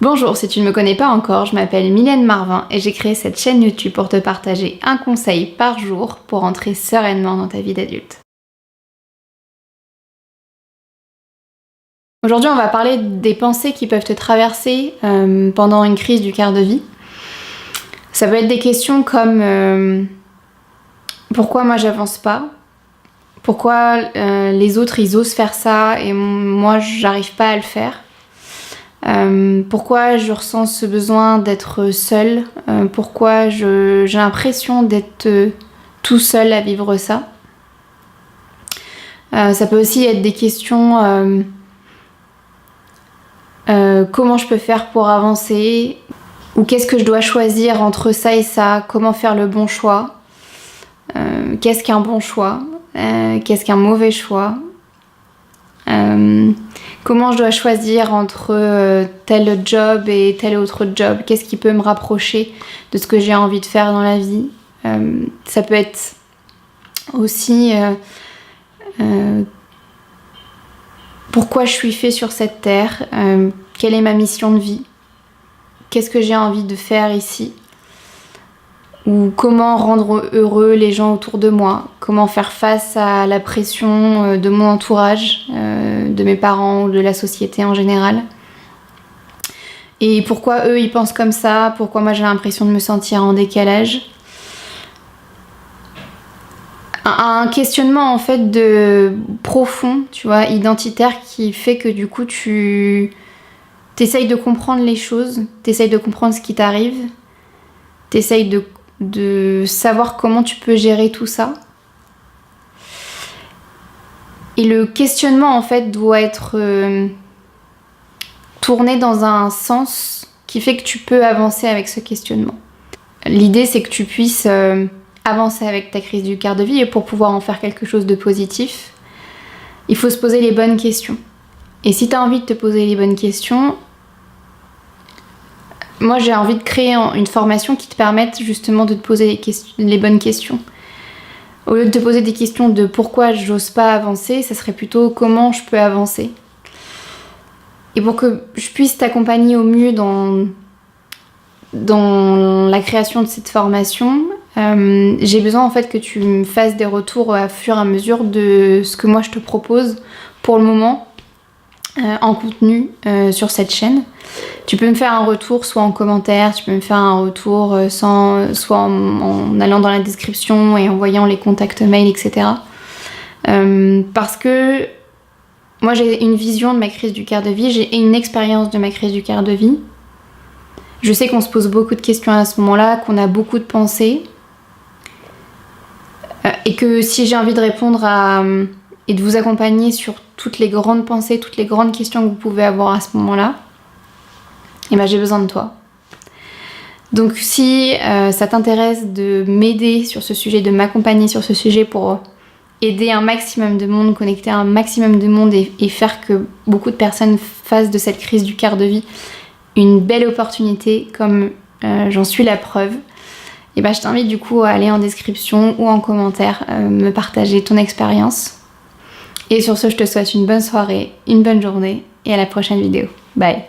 Bonjour, si tu ne me connais pas encore, je m'appelle Mylène Marvin et j'ai créé cette chaîne YouTube pour te partager un conseil par jour pour entrer sereinement dans ta vie d'adulte. Aujourd'hui, on va parler des pensées qui peuvent te traverser pendant une crise du quart de vie. Ça peut être des questions comme pourquoi moi j'avance pas? Pourquoi les autres ils osent faire ça et moi j'arrive pas à le faire? Pourquoi je ressens ce besoin d'être seule? Pourquoi j'ai l'impression d'être tout seul à vivre ça? Ça peut aussi être des questions comment je peux faire pour avancer? Ou qu'est-ce que je dois choisir entre ça et ça? Comment faire le bon choix? Qu'est-ce qu'un bon choix? Qu'est-ce qu'un mauvais choix? Comment je dois choisir entre tel job et tel autre job? Qu'est-ce qui peut me rapprocher de ce que j'ai envie de faire dans la vie? Ça peut être aussi pourquoi je suis fait sur cette terre? Quelle est ma mission de vie? Qu'est-ce que j'ai envie de faire ici? Ou comment rendre heureux les gens autour de moi? Comment faire face à la pression de mon entourage, de mes parents ou de la société en général? Et pourquoi eux ils pensent comme ça? Pourquoi moi j'ai l'impression de me sentir en décalage? Un questionnement en fait profond, tu vois, identitaire, qui fait que du coup tu t'essayes de comprendre les choses, t'essayes de comprendre ce qui t'arrive, t'essayes de savoir comment tu peux gérer tout ça. Et le questionnement en fait doit être tourné dans un sens qui fait que tu peux avancer avec ce questionnement. L'idée c'est que tu puisses avancer avec ta crise du quart de vie, et pour pouvoir en faire quelque chose de positif, il faut se poser les bonnes questions. Et si tu as envie de te poser les bonnes questions, moi j'ai envie de créer une formation qui te permette justement de te poser les bonnes questions. Au lieu de te poser des questions de pourquoi j'ose pas avancer, ça serait plutôt comment je peux avancer. Et pour que je puisse t'accompagner au mieux dans la création de cette formation, j'ai besoin en fait que tu me fasses des retours à fur et à mesure de ce que moi je te propose pour le moment en contenu sur cette chaîne. Tu peux me faire un retour soit en commentaire, tu peux me faire un retour soit en allant dans la description et en voyant les contacts mail, etc. Parce que moi j'ai une vision de ma crise du quart de vie, j'ai une expérience de ma crise du quart de vie. Je sais qu'on se pose beaucoup de questions à ce moment-là, qu'on a beaucoup de pensées. Et que si j'ai envie de répondre et de vous accompagner sur toutes les grandes pensées, toutes les grandes questions que vous pouvez avoir à ce moment-là, et ben j'ai besoin de toi. Donc si ça t'intéresse de m'aider sur ce sujet, de m'accompagner sur ce sujet pour aider un maximum de monde, connecter un maximum de monde et faire que beaucoup de personnes fassent de cette crise du quart de vie une belle opportunité, comme j'en suis la preuve, et ben je t'invite du coup à aller en description ou en commentaire me partager ton expérience. Et sur ce, je te souhaite une bonne soirée, une bonne journée et à la prochaine vidéo. Bye!